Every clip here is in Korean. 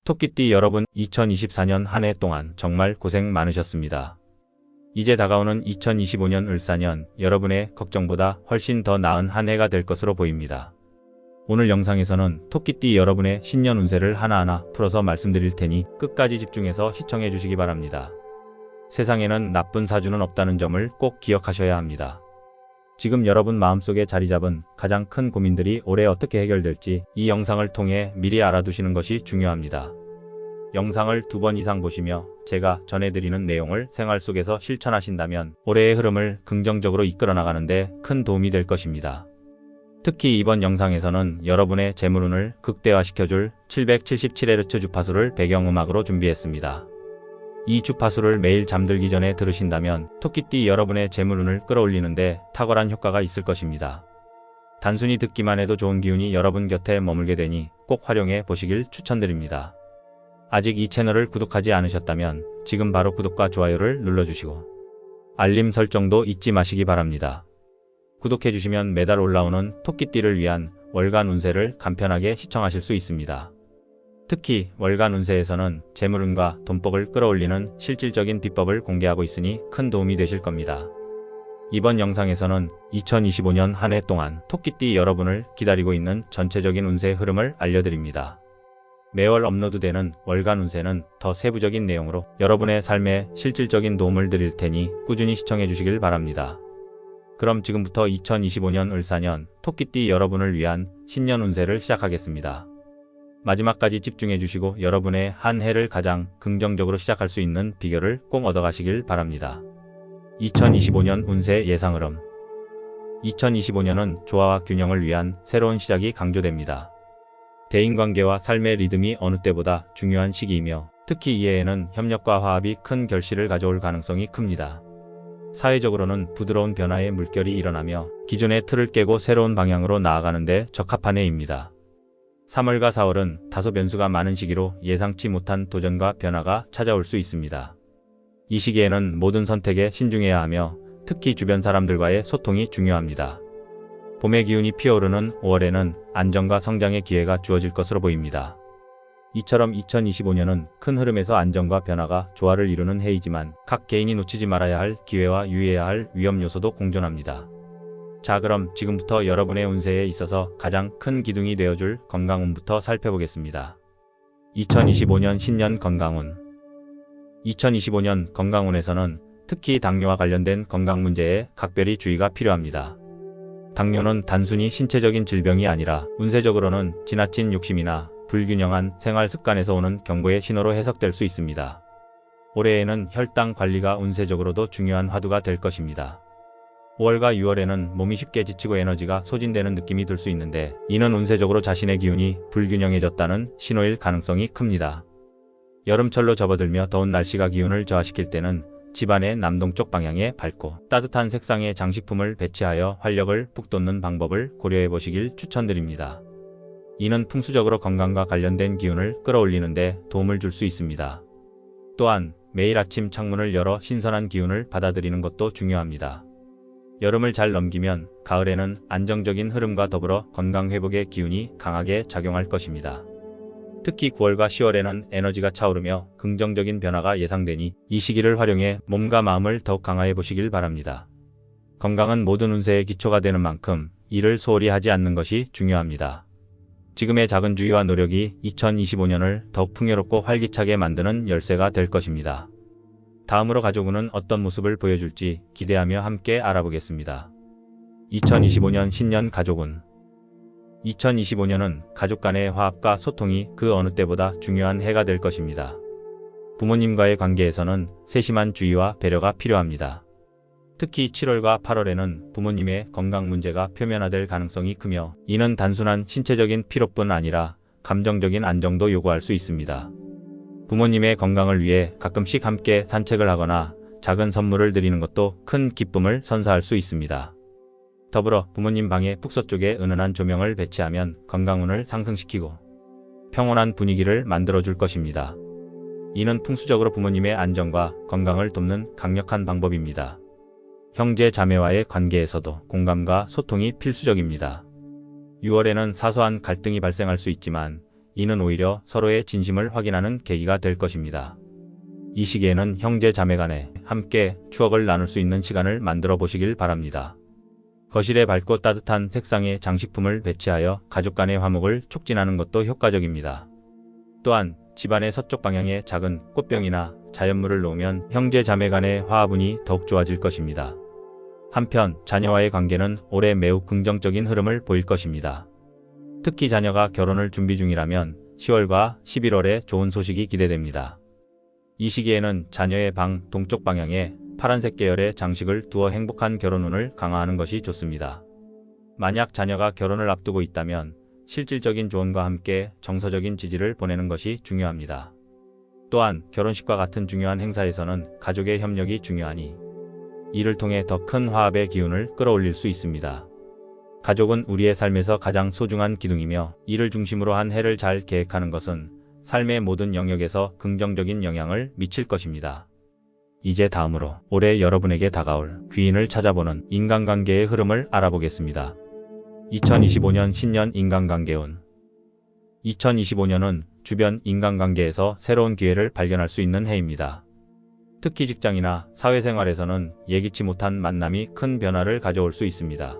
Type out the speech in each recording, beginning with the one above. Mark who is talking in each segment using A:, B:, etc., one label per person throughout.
A: 토끼띠 여러분, 2024년 한 해 동안 정말 고생 많으셨습니다. 이제 다가오는 2025년 을사년, 여러분의 걱정보다 훨씬 더 나은 한 해가 될 것으로 보입니다. 오늘 영상에서는 토끼띠 여러분의 신년 운세를 하나하나 풀어서 말씀드릴 테니 끝까지 집중해서 시청해 주시기 바랍니다. 세상에는 나쁜 사주는 없다는 점을 꼭 기억하셔야 합니다. 지금 여러분 마음속에 자리 잡은 가장 큰 고민들이 올해 어떻게 해결될지 이 영상을 통해 미리 알아두시는 것이 중요합니다. 영상을 2번 이상 보시며 제가 전해드리는 내용을 생활 속에서 실천하신다면 올해의 흐름을 긍정적으로 이끌어 나가는데 큰 도움이 될 것입니다. 특히 이번 영상에서는 여러분의 재물운을 극대화시켜줄 777Hz 주파수를 배경음악으로 준비했습니다. 이 주파수를 매일 잠들기 전에 들으신다면 토끼띠 여러분의 재물운을 끌어올리는데 탁월한 효과가 있을 것입니다. 단순히 듣기만 해도 좋은 기운이 여러분 곁에 머물게 되니 꼭 활용해 보시길 추천드립니다. 아직 이 채널을 구독하지 않으셨다면 지금 바로 구독과 좋아요를 눌러주시고 알림 설정도 잊지 마시기 바랍니다. 구독해주시면 매달 올라오는 토끼띠를 위한 월간 운세를 간편하게 시청하실 수 있습니다. 특히 월간 운세에서는 재물운과 돈복을 끌어올리는 실질적인 비법을 공개하고 있으니 큰 도움이 되실 겁니다. 이번 영상에서는 2025년 한 해 동안 토끼띠 여러분을 기다리고 있는 전체적인 운세 흐름을 알려드립니다. 매월 업로드되는 월간 운세는 더 세부적인 내용으로 여러분의 삶에 실질적인 도움을 드릴 테니 꾸준히 시청해 주시길 바랍니다. 그럼 지금부터 2025년 을사년 토끼띠 여러분을 위한 신년 운세를 시작하겠습니다. 마지막까지 집중해 주시고 여러분의 한 해를 가장 긍정적으로 시작할 수 있는 비결을 꼭 얻어가시길 바랍니다. 2025년 운세 예상 흐름. 2025년은 조화와 균형을 위한 새로운 시작이 강조됩니다. 대인관계와 삶의 리듬이 어느 때보다 중요한 시기이며 특히 이 해에는 협력과 화합이 큰 결실을 가져올 가능성이 큽니다. 사회적으로는 부드러운 변화의 물결이 일어나며 기존의 틀을 깨고 새로운 방향으로 나아가는 데 적합한 해입니다. 3월과 4월은 다소 변수가 많은 시기로 예상치 못한 도전과 변화가 찾아올 수 있습니다. 이 시기에는 모든 선택에 신중해야 하며 특히 주변 사람들과의 소통이 중요합니다. 봄의 기운이 피어오르는 5월에는 안정과 성장의 기회가 주어질 것으로 보입니다. 이처럼 2025년은 큰 흐름에서 안정과 변화가 조화를 이루는 해이지만 각 개인이 놓치지 말아야 할 기회와 유의해야 할 위험 요소도 공존합니다. 자, 그럼 지금부터 여러분의 운세에 있어서 가장 큰 기둥이 되어줄 건강운부터 살펴보겠습니다. 2025년 신년 건강운. 2025년 건강운에서는 특히 당뇨와 관련된 건강 문제에 각별히 주의가 필요합니다. 당뇨는 단순히 신체적인 질병이 아니라 운세적으로는 지나친 욕심이나 불균형한 생활 습관에서 오는 경고의 신호로 해석될 수 있습니다. 올해에는 혈당 관리가 운세적으로도 중요한 화두가 될 것입니다. 5월과 6월에는 몸이 쉽게 지치고 에너지가 소진되는 느낌이 들 수 있는데 이는 운세적으로 자신의 기운이 불균형해졌다는 신호일 가능성이 큽니다. 여름철로 접어들며 더운 날씨가 기운을 저하시킬 때는 집안의 남동쪽 방향에 밝고 따뜻한 색상의 장식품을 배치하여 활력을 북돋는 방법을 고려해 보시길 추천드립니다. 이는 풍수적으로 건강과 관련된 기운을 끌어올리는 데 도움을 줄 수 있습니다. 또한 매일 아침 창문을 열어 신선한 기운을 받아들이는 것도 중요합니다. 여름을 잘 넘기면 가을에는 안정적인 흐름과 더불어 건강 회복의 기운이 강하게 작용할 것입니다. 특히 9월과 10월에는 에너지가 차오르며 긍정적인 변화가 예상되니 이 시기를 활용해 몸과 마음을 더욱 강화해 보시길 바랍니다. 건강은 모든 운세의 기초가 되는 만큼 이를 소홀히 하지 않는 것이 중요합니다. 지금의 작은 주의와 노력이 2025년을 더욱 풍요롭고 활기차게 만드는 열쇠가 될 것입니다. 다음으로 가족운은 어떤 모습을 보여줄지 기대하며 함께 알아보겠습니다. 2025년 신년 가족운. 2025년은 가족 간의 화합과 소통이 그 어느 때보다 중요한 해가 될 것입니다. 부모님과의 관계에서는 세심한 주의와 배려가 필요합니다. 특히 7월과 8월에는 부모님의 건강 문제가 표면화될 가능성이 크며 이는 단순한 신체적인 피로뿐 아니라 감정적인 안정도 요구할 수 있습니다. 부모님의 건강을 위해 가끔씩 함께 산책을 하거나 작은 선물을 드리는 것도 큰 기쁨을 선사할 수 있습니다. 더불어 부모님 방의 북서 쪽에 은은한 조명을 배치하면 건강운을 상승시키고 평온한 분위기를 만들어줄 것입니다. 이는 풍수적으로 부모님의 안정과 건강을 돕는 강력한 방법입니다. 형제 자매와의 관계에서도 공감과 소통이 필수적입니다. 6월에는 사소한 갈등이 발생할 수 있지만 이는 오히려 서로의 진심을 확인하는 계기가 될 것입니다. 이 시기에는 형제 자매 간에 함께 추억을 나눌 수 있는 시간을 만들어 보시길 바랍니다. 거실에 밝고 따뜻한 색상의 장식품을 배치하여 가족 간의 화목을 촉진하는 것도 효과적입니다. 또한 집안의 서쪽 방향에 작은 꽃병이나 자연물을 놓으면 형제 자매 간의 화합운이 더욱 좋아질 것입니다. 한편 자녀와의 관계는 올해 매우 긍정적인 흐름을 보일 것입니다. 특히 자녀가 결혼을 준비 중이라면 10월과 11월에 좋은 소식이 기대됩니다. 이 시기에는 자녀의 방 동쪽 방향에 파란색 계열의 장식을 두어 행복한 결혼운을 강화하는 것이 좋습니다. 만약 자녀가 결혼을 앞두고 있다면 실질적인 조언과 함께 정서적인 지지를 보내는 것이 중요합니다. 또한 결혼식과 같은 중요한 행사에서는 가족의 협력이 중요하니 이를 통해 더 큰 화합의 기운을 끌어올릴 수 있습니다. 가족은 우리의 삶에서 가장 소중한 기둥이며 이를 중심으로 한 해를 잘 계획하는 것은 삶의 모든 영역에서 긍정적인 영향을 미칠 것입니다. 이제 다음으로 올해 여러분에게 다가올 귀인을 찾아보는 인간관계의 흐름을 알아보겠습니다. 2025년 신년 인간관계운. 2025년은 주변 인간관계에서 새로운 기회를 발견할 수 있는 해입니다. 특히 직장이나 사회생활에서는 예기치 못한 만남이 큰 변화를 가져올 수 있습니다.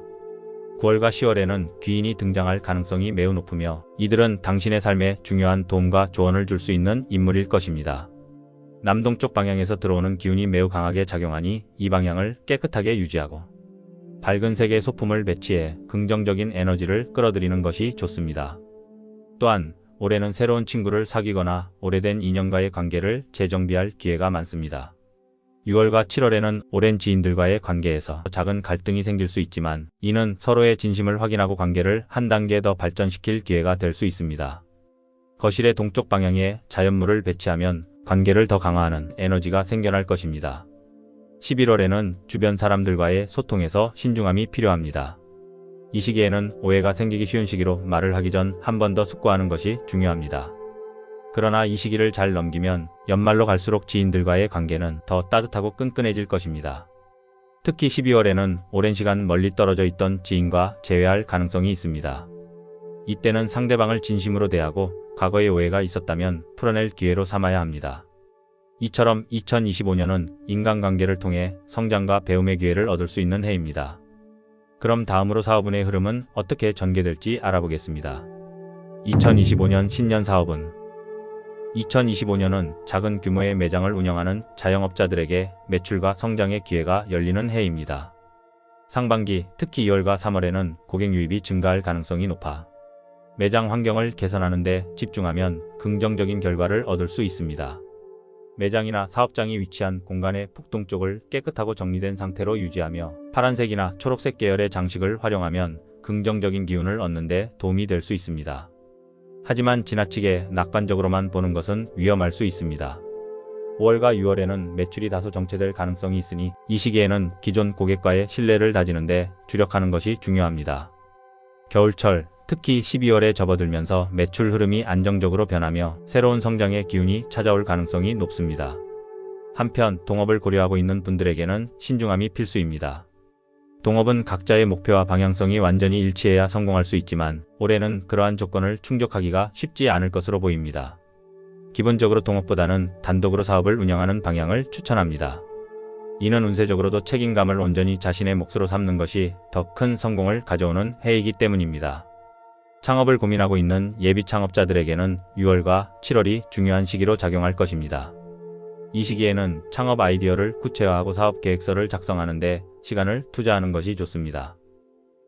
A: 9월과 10월에는 귀인이 등장할 가능성이 매우 높으며 이들은 당신의 삶에 중요한 도움과 조언을 줄 수 있는 인물일 것입니다. 남동쪽 방향에서 들어오는 기운이 매우 강하게 작용하니 이 방향을 깨끗하게 유지하고 밝은 색의 소품을 배치해 긍정적인 에너지를 끌어들이는 것이 좋습니다. 또한 올해는 새로운 친구를 사귀거나 오래된 인연과의 관계를 재정비할 기회가 많습니다. 6월과 7월에는 오랜 지인들과의 관계에서 작은 갈등이 생길 수 있지만 이는 서로의 진심을 확인하고 관계를 한 단계 더 발전시킬 기회가 될 수 있습니다. 거실의 동쪽 방향에 자연물을 배치하면 관계를 더 강화하는 에너지가 생겨날 것입니다. 11월에는 주변 사람들과의 소통에서 신중함이 필요합니다. 이 시기에는 오해가 생기기 쉬운 시기로 말을 하기 전 한 번 더 숙고하는 것이 중요합니다. 그러나 이 시기를 잘 넘기면 연말로 갈수록 지인들과의 관계는 더 따뜻하고 끈끈해질 것입니다. 특히 12월에는 오랜 시간 멀리 떨어져 있던 지인과 재회할 가능성이 있습니다. 이때는 상대방을 진심으로 대하고 과거의 오해가 있었다면 풀어낼 기회로 삼아야 합니다. 이처럼 2025년은 인간관계를 통해 성장과 배움의 기회를 얻을 수 있는 해입니다. 그럼 다음으로 사업운의 흐름은 어떻게 전개될지 알아보겠습니다. 2025년 신년 사업운. 2025년은 작은 규모의 매장을 운영하는 자영업자들에게 매출과 성장의 기회가 열리는 해입니다. 상반기, 특히 2월과 3월에는 고객 유입이 증가할 가능성이 높아 매장 환경을 개선하는 데 집중하면 긍정적인 결과를 얻을 수 있습니다. 매장이나 사업장이 위치한 공간의 북동쪽을 깨끗하고 정리된 상태로 유지하며 파란색이나 초록색 계열의 장식을 활용하면 긍정적인 기운을 얻는 데 도움이 될 수 있습니다. 하지만 지나치게 낙관적으로만 보는 것은 위험할 수 있습니다. 5월과 6월에는 매출이 다소 정체될 가능성이 있으니 이 시기에는 기존 고객과의 신뢰를 다지는 데 주력하는 것이 중요합니다. 겨울철, 특히 12월에 접어들면서 매출 흐름이 안정적으로 변하며 새로운 성장의 기운이 찾아올 가능성이 높습니다. 한편 동업을 고려하고 있는 분들에게는 신중함이 필수입니다. 동업은 각자의 목표와 방향성이 완전히 일치해야 성공할 수 있지만 올해는 그러한 조건을 충족하기가 쉽지 않을 것으로 보입니다. 기본적으로 동업보다는 단독으로 사업을 운영하는 방향을 추천합니다. 이는 운세적으로도 책임감을 온전히 자신의 몫으로 삼는 것이 더 큰 성공을 가져오는 해이기 때문입니다. 창업을 고민하고 있는 예비 창업자들에게는 6월과 7월이 중요한 시기로 작용할 것입니다. 이 시기에는 창업 아이디어를 구체화하고 사업 계획서를 작성하는 데 시간을 투자하는 것이 좋습니다.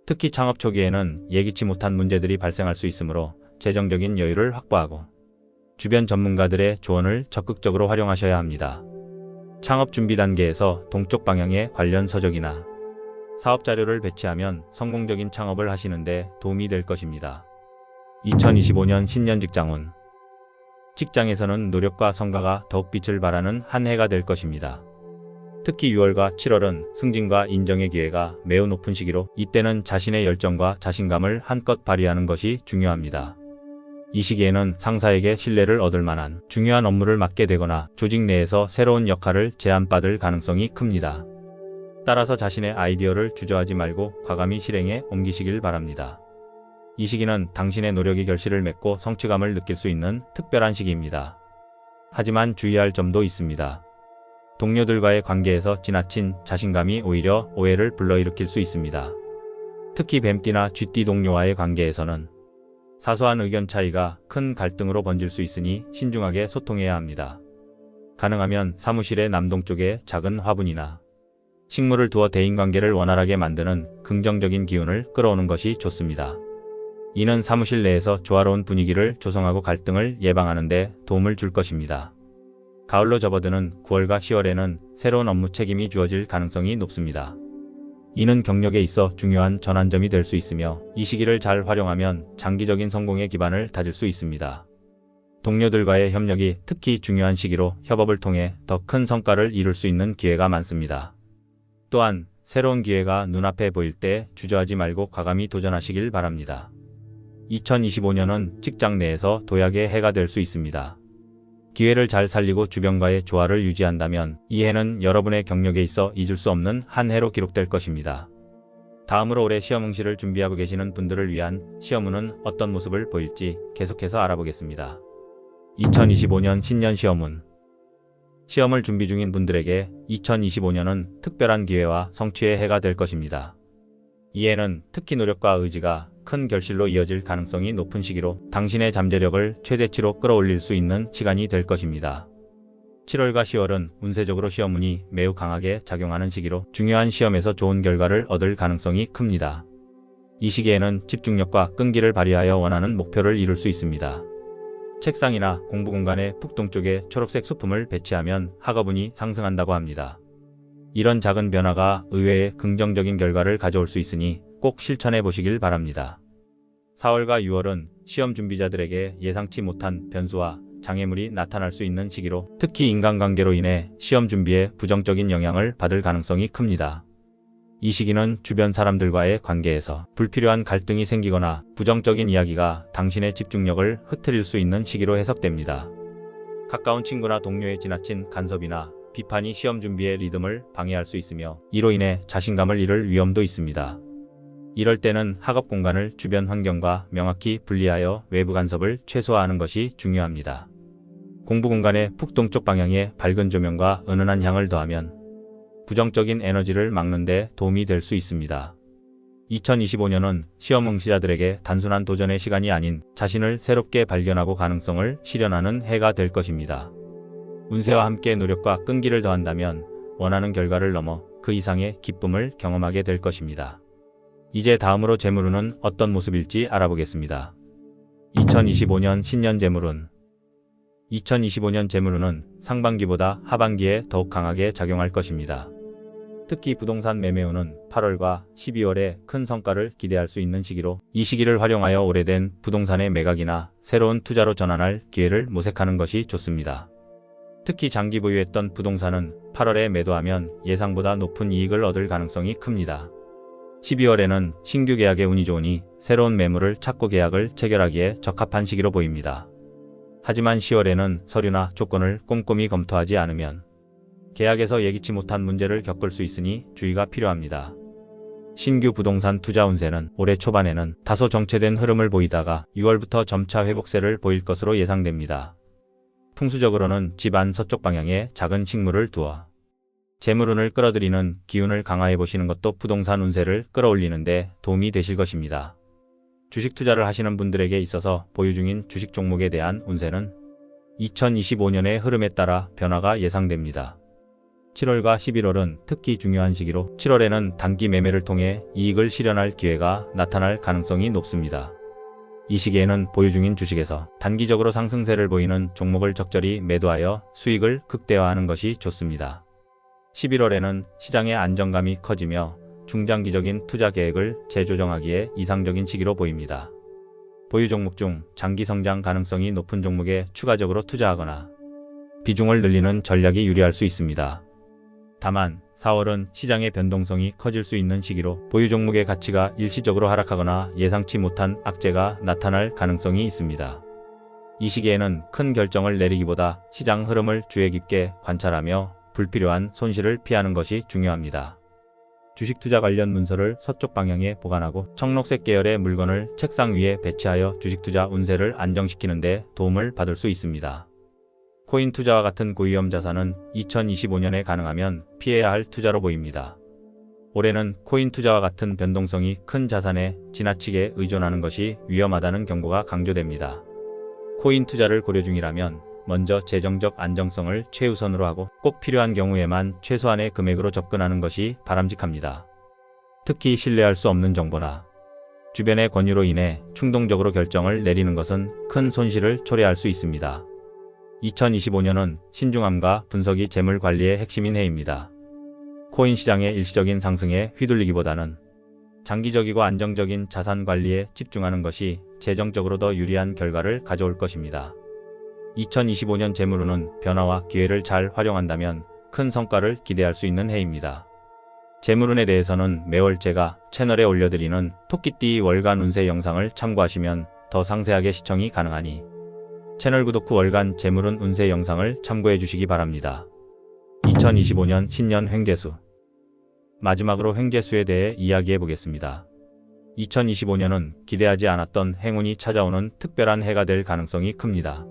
A: 특히 창업 초기에는 예기치 못한 문제들이 발생할 수 있으므로 재정적인 여유를 확보하고 주변 전문가들의 조언을 적극적으로 활용하셔야 합니다. 창업 준비 단계에서 동쪽 방향의 관련 서적이나 사업 자료를 배치하면 성공적인 창업을 하시는 데 도움이 될 것입니다. 2025년 신년 직장운. 직장에서는 노력과 성과가 더욱 빛을 발하는 한 해가 될 것입니다. 특히 6월과 7월은 승진과 인정의 기회가 매우 높은 시기로 이때는 자신의 열정과 자신감을 한껏 발휘하는 것이 중요합니다. 이 시기에는 상사에게 신뢰를 얻을 만한 중요한 업무를 맡게 되거나 조직 내에서 새로운 역할을 제안받을 가능성이 큽니다. 따라서 자신의 아이디어를 주저하지 말고 과감히 실행에 옮기시길 바랍니다. 이 시기는 당신의 노력이 결실을 맺고 성취감을 느낄 수 있는 특별한 시기입니다. 하지만 주의할 점도 있습니다. 동료들과의 관계에서 지나친 자신감이 오히려 오해를 불러일으킬 수 있습니다. 특히 뱀띠나 쥐띠 동료와의 관계에서는 사소한 의견 차이가 큰 갈등으로 번질 수 있으니 신중하게 소통해야 합니다. 가능하면 사무실의 남동쪽에 작은 화분이나 식물을 두어 대인관계를 원활하게 만드는 긍정적인 기운을 끌어오는 것이 좋습니다. 이는 사무실 내에서 조화로운 분위기를 조성하고 갈등을 예방하는 데 도움을 줄 것입니다. 가을로 접어드는 9월과 10월에는 새로운 업무 책임이 주어질 가능성이 높습니다. 이는 경력에 있어 중요한 전환점이 될 수 있으며 이 시기를 잘 활용하면 장기적인 성공의 기반을 다질 수 있습니다. 동료들과의 협력이 특히 중요한 시기로 협업을 통해 더 큰 성과를 이룰 수 있는 기회가 많습니다. 또한 새로운 기회가 눈앞에 보일 때 주저하지 말고 과감히 도전하시길 바랍니다. 2025년은 직장 내에서 도약의 해가 될 수 있습니다. 기회를 잘 살리고 주변과의 조화를 유지한다면 이 해는 여러분의 경력에 있어 잊을 수 없는 한 해로 기록될 것입니다. 다음으로 올해 시험 응시를 준비하고 계시는 분들을 위한 시험운은 어떤 모습을 보일지 계속해서 알아보겠습니다. 2025년 신년 시험운. 시험을 준비 중인 분들에게 2025년은 특별한 기회와 성취의 해가 될 것입니다. 이 해는 특히 노력과 의지가 큰 결실로 이어질 가능성이 높은 시기로 당신의 잠재력을 최대치로 끌어올릴 수 있는 시간이 될 것입니다. 7월과 10월은 운세적으로 시험운이 매우 강하게 작용하는 시기로 중요한 시험에서 좋은 결과를 얻을 가능성이 큽니다. 이 시기에는 집중력과 끈기를 발휘하여 원하는 목표를 이룰 수 있습니다. 책상이나 공부 공간의 북동쪽에 초록색 소품을 배치하면 학업운이 상승한다고 합니다. 이런 작은 변화가 의외의 긍정적인 결과를 가져올 수 있으니 꼭 실천해 보시길 바랍니다. 4월과 6월은 시험 준비자들에게 예상치 못한 변수와 장애물이 나타날 수 있는 시기로 특히 인간관계로 인해 시험 준비에 부정적인 영향을 받을 가능성이 큽니다. 이 시기는 주변 사람들과의 관계에서 불필요한 갈등이 생기거나 부정적인 이야기가 당신의 집중력을 흐트릴 수 있는 시기로 해석됩니다. 가까운 친구나 동료의 지나친 간섭이나 비판이 시험 준비의 리듬을 방해할 수 있으며 이로 인해 자신감을 잃을 위험도 있습니다. 이럴 때는 학업 공간을 주변 환경과 명확히 분리하여 외부 간섭을 최소화하는 것이 중요합니다. 공부 공간의 북동쪽 방향에 밝은 조명과 은은한 향을 더하면 부정적인 에너지를 막는 데 도움이 될 수 있습니다. 2025년은 시험 응시자들에게 단순한 도전의 시간이 아닌 자신을 새롭게 발견하고 가능성을 실현하는 해가 될 것입니다. 운세와 함께 노력과 끈기를 더한다면 원하는 결과를 넘어 그 이상의 기쁨을 경험하게 될 것입니다. 이제 다음으로 재물운은 어떤 모습일지 알아보겠습니다. 2025년 신년 재물운. 2025년 재물운은 상반기보다 하반기에 더욱 강하게 작용할 것입니다. 특히 부동산 매매운은 8월과 12월에 큰 성과를 기대할 수 있는 시기로 이 시기를 활용하여 오래된 부동산의 매각이나 새로운 투자로 전환할 기회를 모색하는 것이 좋습니다. 특히 장기 보유했던 부동산은 8월에 매도하면 예상보다 높은 이익을 얻을 가능성이 큽니다. 12월에는 신규 계약의 운이 좋으니 새로운 매물을 찾고 계약을 체결하기에 적합한 시기로 보입니다. 하지만 10월에는 서류나 조건을 꼼꼼히 검토하지 않으면 계약에서 예기치 못한 문제를 겪을 수 있으니 주의가 필요합니다. 신규 부동산 투자 운세는 올해 초반에는 다소 정체된 흐름을 보이다가 6월부터 점차 회복세를 보일 것으로 예상됩니다. 풍수적으로는 집 안 서쪽 방향에 작은 식물을 두어 재물운을 끌어들이는 기운을 강화해 보시는 것도 부동산 운세를 끌어올리는 데 도움이 되실 것입니다. 주식 투자를 하시는 분들에게 있어서 보유 중인 주식 종목에 대한 운세는 2025년의 흐름에 따라 변화가 예상됩니다. 7월과 11월은 특히 중요한 시기로 7월에는 단기 매매를 통해 이익을 실현할 기회가 나타날 가능성이 높습니다. 이 시기에는 보유 중인 주식에서 단기적으로 상승세를 보이는 종목을 적절히 매도하여 수익을 극대화하는 것이 좋습니다. 11월에는 시장의 안정감이 커지며 중장기적인 투자 계획을 재조정하기에 이상적인 시기로 보입니다. 보유 종목 중 장기 성장 가능성이 높은 종목에 추가적으로 투자하거나 비중을 늘리는 전략이 유리할 수 있습니다. 다만 4월은 시장의 변동성이 커질 수 있는 시기로 보유 종목의 가치가 일시적으로 하락하거나 예상치 못한 악재가 나타날 가능성이 있습니다. 이 시기에는 큰 결정을 내리기보다 시장 흐름을 주의 깊게 관찰하며 불필요한 손실을 피하는 것이 중요합니다. 주식 투자 관련 문서를 서쪽 방향에 보관하고 청록색 계열의 물건을 책상 위에 배치하여 주식 투자 운세를 안정시키는 데 도움을 받을 수 있습니다. 코인 투자와 같은 고위험 자산은 2025년에 가능하면 피해야 할 투자로 보입니다. 올해는 코인 투자와 같은 변동성이 큰 자산에 지나치게 의존하는 것이 위험하다는 경고가 강조됩니다. 코인 투자를 고려 중이라면 먼저 재정적 안정성을 최우선으로 하고 꼭 필요한 경우에만 최소한의 금액으로 접근하는 것이 바람직합니다. 특히 신뢰할 수 없는 정보나 주변의 권유로 인해 충동적으로 결정을 내리는 것은 큰 손실을 초래할 수 있습니다. 2025년은 신중함과 분석이 재물 관리의 핵심인 해입니다. 코인 시장의 일시적인 상승에 휘둘리기보다는 장기적이고 안정적인 자산 관리에 집중하는 것이 재정적으로 더 유리한 결과를 가져올 것입니다. 2025년 재물운은 변화와 기회를 잘 활용한다면 큰 성과를 기대할 수 있는 해입니다. 재물운에 대해서는 매월 제가 채널에 올려드리는 토끼띠 월간 운세 영상을 참고하시면 더 상세하게 시청이 가능하니 채널 구독 후 월간 재물운 운세 영상을 참고해 주시기 바랍니다. 2025년 신년 횡재수. 마지막으로 횡재수에 대해 이야기해 보겠습니다. 2025년은 기대하지 않았던 행운이 찾아오는 특별한 해가 될 가능성이 큽니다.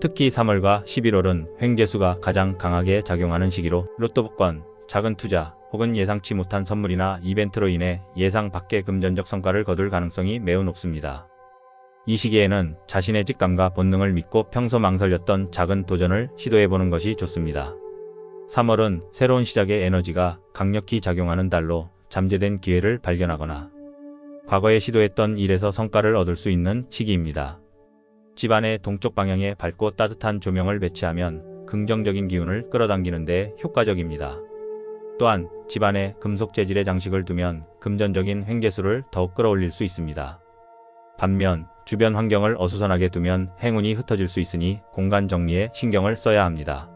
A: 특히 3월과 11월은 횡재수가 가장 강하게 작용하는 시기로 로또 복권, 작은 투자 혹은 예상치 못한 선물이나 이벤트로 인해 예상 밖의 금전적 성과를 거둘 가능성이 매우 높습니다. 이 시기에는 자신의 직감과 본능을 믿고 평소 망설였던 작은 도전을 시도해보는 것이 좋습니다. 3월은 새로운 시작의 에너지가 강력히 작용하는 달로 잠재된 기회를 발견하거나 과거에 시도했던 일에서 성과를 얻을 수 있는 시기입니다. 집안의 동쪽 방향에 밝고 따뜻한 조명을 배치하면 긍정적인 기운을 끌어당기는 데 효과적입니다. 또한 집안에 금속 재질의 장식을 두면 금전적인 횡재수를 더욱 끌어올릴 수 있습니다. 반면 주변 환경을 어수선하게 두면 행운이 흩어질 수 있으니 공간 정리에 신경을 써야 합니다.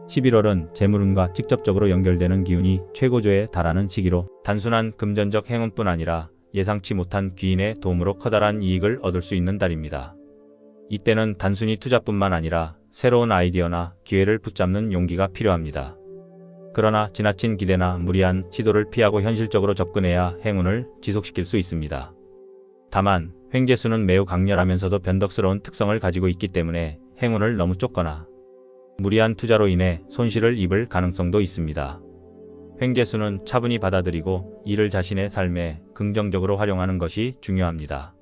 A: 11월은 재물운과 직접적으로 연결되는 기운이 최고조에 달하는 시기로 단순한 금전적 행운뿐 아니라 예상치 못한 귀인의 도움으로 커다란 이익을 얻을 수 있는 달입니다. 이때는 단순히 투자뿐만 아니라 새로운 아이디어나 기회를 붙잡는 용기가 필요합니다. 그러나 지나친 기대나 무리한 시도를 피하고 현실적으로 접근해야 행운을 지속시킬 수 있습니다. 다만 횡재수는 매우 강렬하면서도 변덕스러운 특성을 가지고 있기 때문에 행운을 너무 쫓거나 무리한 투자로 인해 손실을 입을 가능성도 있습니다. 횡재수는 차분히 받아들이고 이를 자신의 삶에 긍정적으로 활용하는 것이 중요합니다.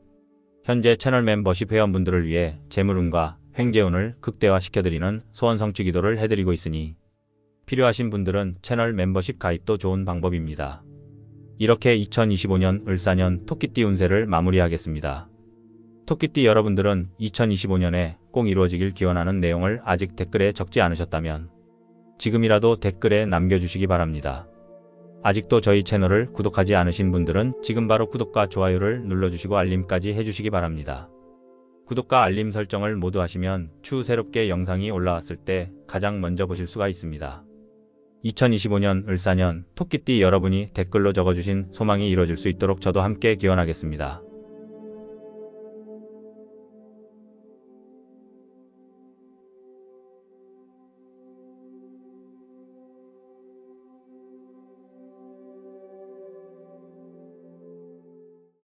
A: 현재 채널 멤버십 회원분들을 위해 재물운과 횡재운을 극대화시켜드리는 소원 성취 기도를 해드리고 있으니 필요하신 분들은 채널 멤버십 가입도 좋은 방법입니다. 이렇게 2025년 을사년 토끼띠 운세를 마무리하겠습니다. 토끼띠 여러분들은 2025년에 꼭 이루어지길 기원하는 내용을 아직 댓글에 적지 않으셨다면 지금이라도 댓글에 남겨주시기 바랍니다. 아직도 저희 채널을 구독하지 않으신 분들은 지금 바로 구독과 좋아요를 눌러주시고 알림까지 해주시기 바랍니다. 구독과 알림 설정을 모두 하시면 추후 새롭게 영상이 올라왔을 때 가장 먼저 보실 수가 있습니다. 2025년 을사년 토끼띠 여러분이 댓글로 적어주신 소망이 이루어질 수 있도록 저도 함께 기원하겠습니다.